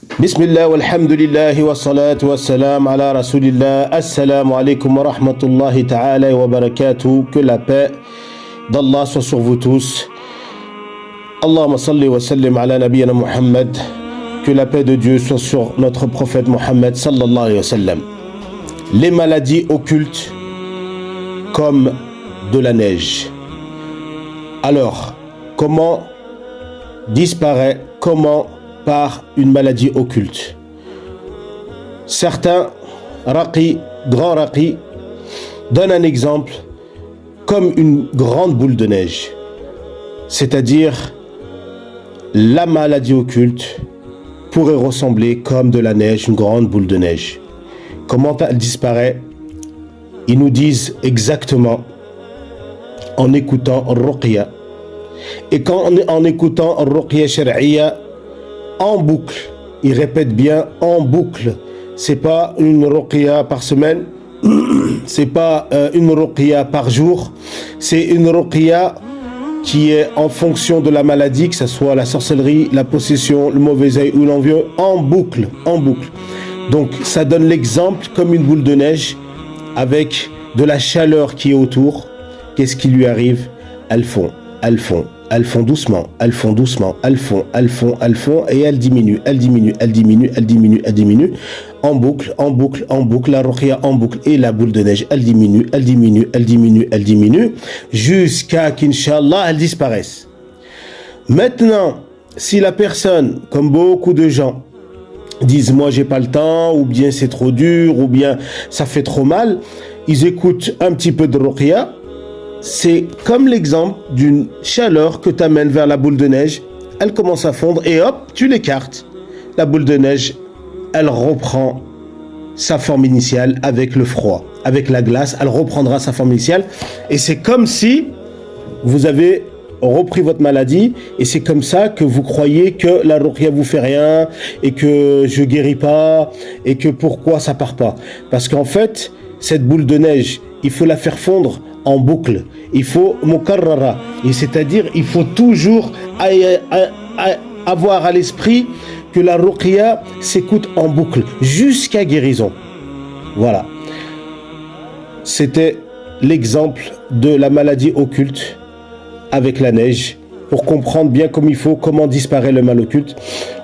Bismillah walhamdulillah wa salatu wa salam ala rasulillah. Assalamu alaikum wa rahmatullahi ta'ala wa barakatuh. Que la paix d'Allah soit sur vous tous. Allahumma salli wa sallim ala nabiyyina Muhammad. Que la paix de Dieu soit sur notre prophète Muhammad sallallahu alayhi wa sallam. Les maladies occultes comme de la neige. Alors, comment disparaît, comment par une maladie occulte? Certains grands raqis, donnent un exemple comme une grande boule de neige. C'est-à-dire, la maladie occulte pourrait ressembler comme de la neige, une grande boule de neige. Comment elle disparaît? Ils nous disent exactement en écoutant Ruqya. Et quand en écoutant Ruqya Shar'iyya en boucle, ils répètent bien en boucle. C'est pas une Ruqya par semaine, c'est pas une Ruqya par jour, c'est une Ruqya qui est en fonction de la maladie, que ce soit la sorcellerie, la possession, le mauvais œil ou l'envieux, en boucle, en boucle. Donc ça donne l'exemple comme une boule de neige avec de la chaleur qui est autour. Qu'est-ce qui lui arrive? Elles font doucement, elles font, et elles diminuent, en boucle, la ruqya en boucle, et la boule de neige, elle diminue, jusqu'à qu'Inch'Allah, elle disparaisse. Maintenant, si la personne, comme beaucoup de gens, disent moi j'ai pas le temps, ou bien c'est trop dur, ou bien ça fait trop mal, ils écoutent un petit peu de ruqya. C'est comme l'exemple d'une chaleur que tu amènes vers la boule de neige, elle commence à fondre et hop, tu l'écartes. La boule de neige, elle reprend sa forme initiale avec le froid, avec la glace, elle reprendra sa forme initiale et c'est comme si vous avez repris votre maladie et c'est comme ça que vous croyez que la ruqya vous fait rien et que je guéris pas et que pourquoi ça part pas. Parce qu'en fait, cette boule de neige, il faut la faire fondre en boucle, il faut mukarrara, et c'est-à-dire il faut toujours avoir à l'esprit que la ruqya s'écoute en boucle jusqu'à guérison. Voilà, c'était l'exemple de la maladie occulte avec la neige, pour comprendre bien comme il faut comment disparaît le mal occulte.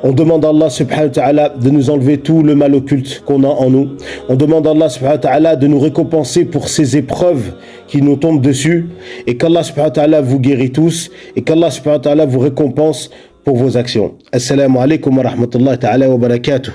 On demande à Allah subhanahu wa ta'ala de nous enlever tout le mal occulte qu'on a en nous. On demande à Allah subhanahu wa ta'ala de nous récompenser pour ces épreuves qui nous tombent dessus, et qu'Allah subhanahu wa ta'ala vous guérit tous, et qu'Allah subhanahu wa ta'ala vous récompense pour vos actions. Assalamu alaikum wa rahmatullahi ta'ala wa barakatuh.